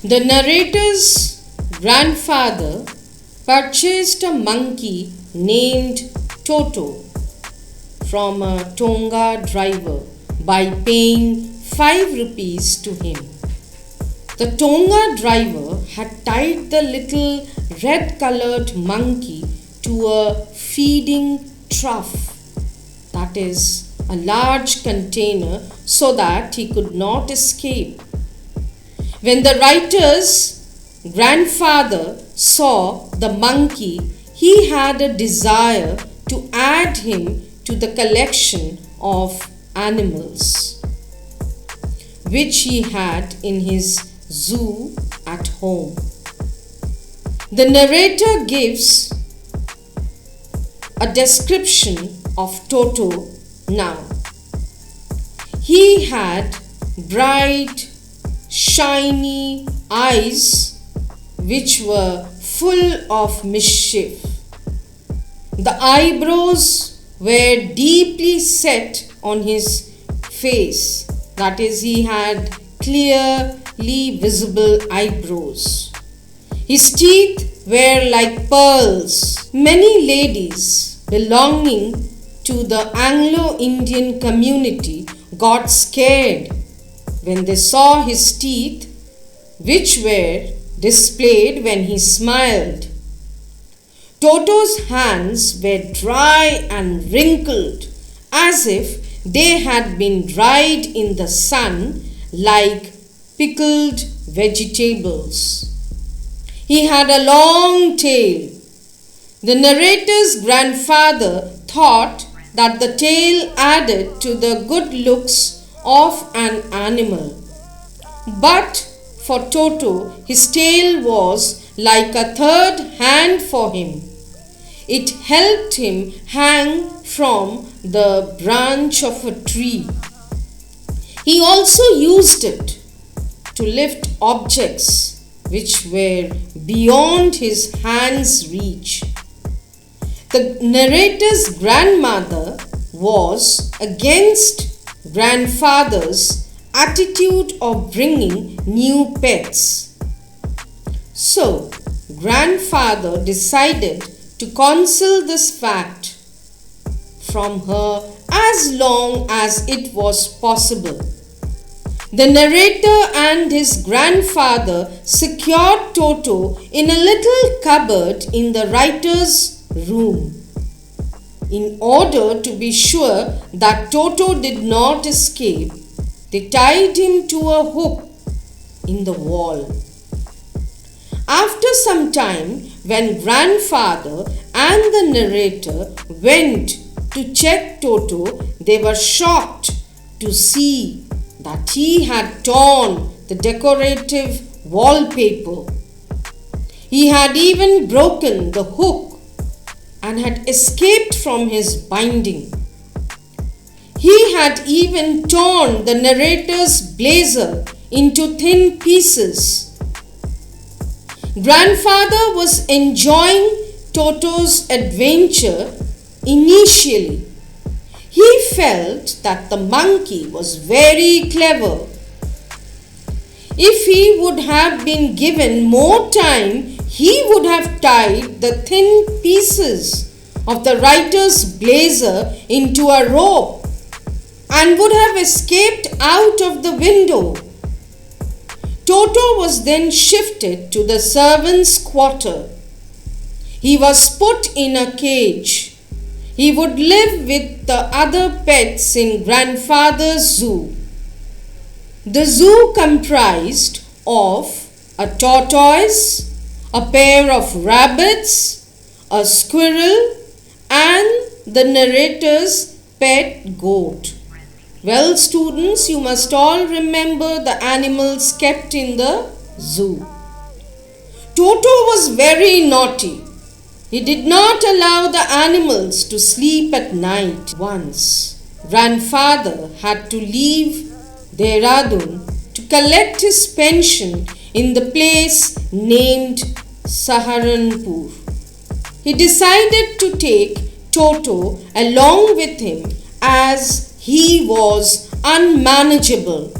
The narrator's grandfather purchased a monkey named Toto from a Tonga driver by paying 5 rupees to him. The Tonga driver had tied the little red-colored monkey to a feeding trough, that is, a large container, so that he could not escape. When the writer's grandfather saw the monkey, he had a desire to add him to the collection of animals which he had in his zoo at home. The narrator gives a description of Toto now. He had bright, shiny eyes which were full of mischief. The eyebrows were deeply set on his face, that is, he had clearly visible eyebrows. His teeth were like pearls. Many ladies belonging to the Anglo-Indian community got scared when they saw his teeth, which were displayed when he smiled. Toto's hands were dry and wrinkled, as if they had been dried in the sun like pickled vegetables. He had a long tail. The narrator's grandfather thought that the tail added to the good looks of an animal. But for Toto, his tail was like a third hand for him. It helped him hang from the branch of a tree. He also used it to lift objects which were beyond his hand's reach. The narrator's grandmother was against grandfather's attitude of bringing new pets. So, grandfather decided to conceal this fact from her as long as it was possible. The narrator and his grandfather secured Toto in a little cupboard in the writer's room. In order to be sure that Toto did not escape, they tied him to a hook in the wall. After some time, when grandfather and the narrator went to check Toto, they were shocked to see that he had torn the decorative wallpaper. He had even broken the hook and had escaped from his binding. He had even torn the narrator's blazer into thin pieces. Grandfather was enjoying Toto's adventure initially. He felt that the monkey was very clever. If he would have been given more time, he would have tied the thin pieces of the writer's blazer into a rope and would have escaped out of the window. Toto was then shifted to the servants' quarter. He was put in a cage. He would live with the other pets in grandfather's zoo. The zoo comprised of a tortoise, a pair of rabbits, a squirrel, and the narrator's pet goat. Well, students, you must all remember the animals kept in the zoo. Toto was very naughty. He did not allow the animals to sleep at night. Once, grandfather had to leave Dehradun to collect his pension in the place named Saharanpur. He decided to take Toto along with him as he was unmanageable.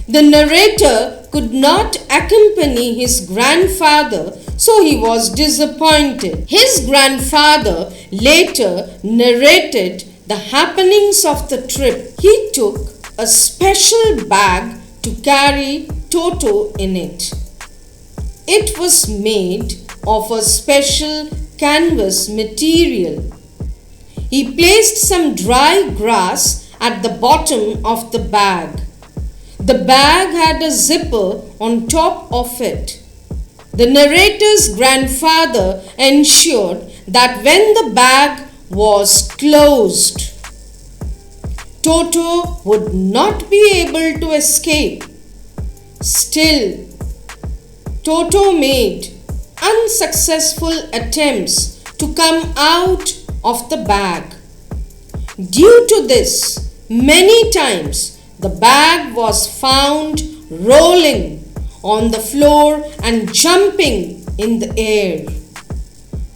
The narrator could not accompany his grandfather, so he was disappointed. His grandfather later narrated the happenings of the trip. He took a special bag to carry Toto in it. It was made of a special canvas material. He placed some dry grass at the bottom of the bag. The bag had a zipper on top of it. The narrator's grandfather ensured that when the bag was closed, Toto would not be able to escape. Still, Toto made unsuccessful attempts to come out of the bag. Due to this, many times the bag was found rolling on the floor and jumping in the air.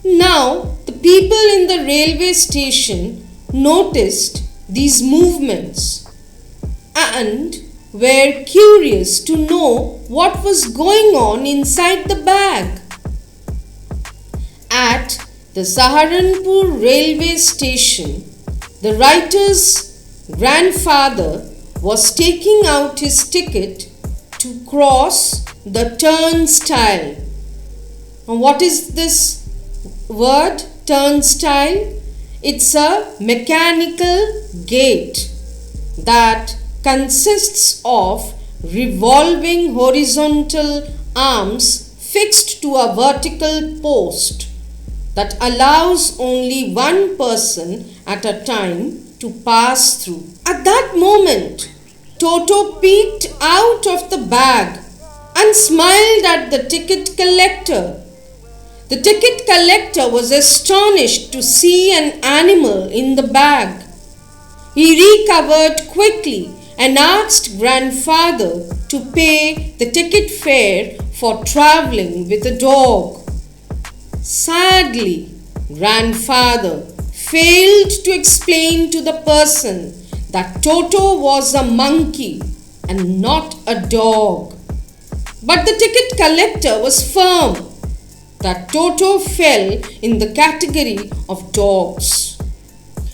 Now, the people in the railway station noticed these movements and were curious to know what was going on inside the bag. At the Saharanpur railway station, the writer's grandfather was taking out his ticket to cross the turnstile. Now, what is this word, turnstile? It's a mechanical gate that consists of revolving horizontal arms fixed to a vertical post that allows only one person at a time to pass through. At that moment, Toto peeked out of the bag and smiled at the ticket collector. The ticket collector was astonished to see an animal in the bag. He recovered quickly and asked grandfather to pay the ticket fare for traveling with a dog. Sadly, grandfather failed to explain to the person that Toto was a monkey and not a dog. But the ticket collector was firm that Toto fell in the category of dogs.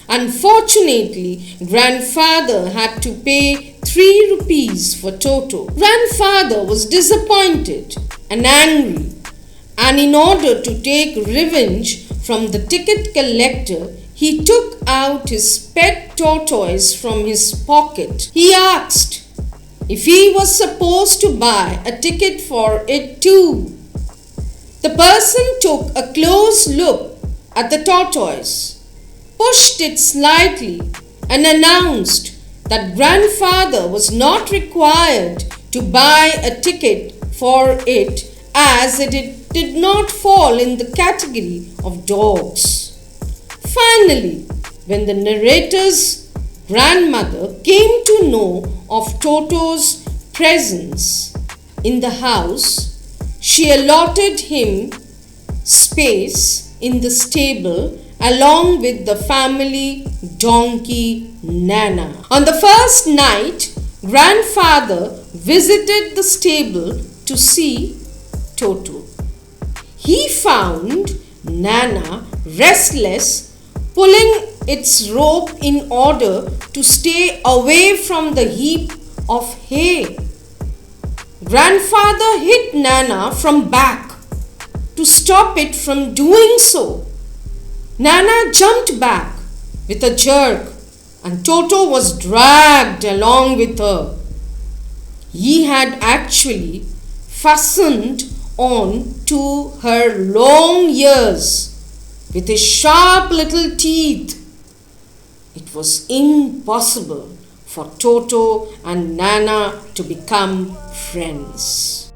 Unfortunately, grandfather had to pay 3 rupees for Toto. Grandfather was disappointed and angry, and in order to take revenge from the ticket collector, he took out his pet tortoise from his pocket. He asked if he was supposed to buy a ticket for it too. The person took a close look at the tortoise, pushed it slightly, and announced that grandfather was not required to buy a ticket for it as it did not fall in the category of dogs. Finally, when the narrator's grandmother came to know of Toto's presence in the house, she allotted him space in the stable along with the family donkey Nana. On the first night, grandfather visited the stable to see Toto. He found Nana restless, pulling its rope in order to stay away from the heap of hay. Grandfather hit Nana from back to stop it from doing so. Nana jumped back with a jerk and Toto was dragged along with her. He had actually fastened on to her long ears with his sharp little teeth. it was impossible for Toto and Nana to become friends.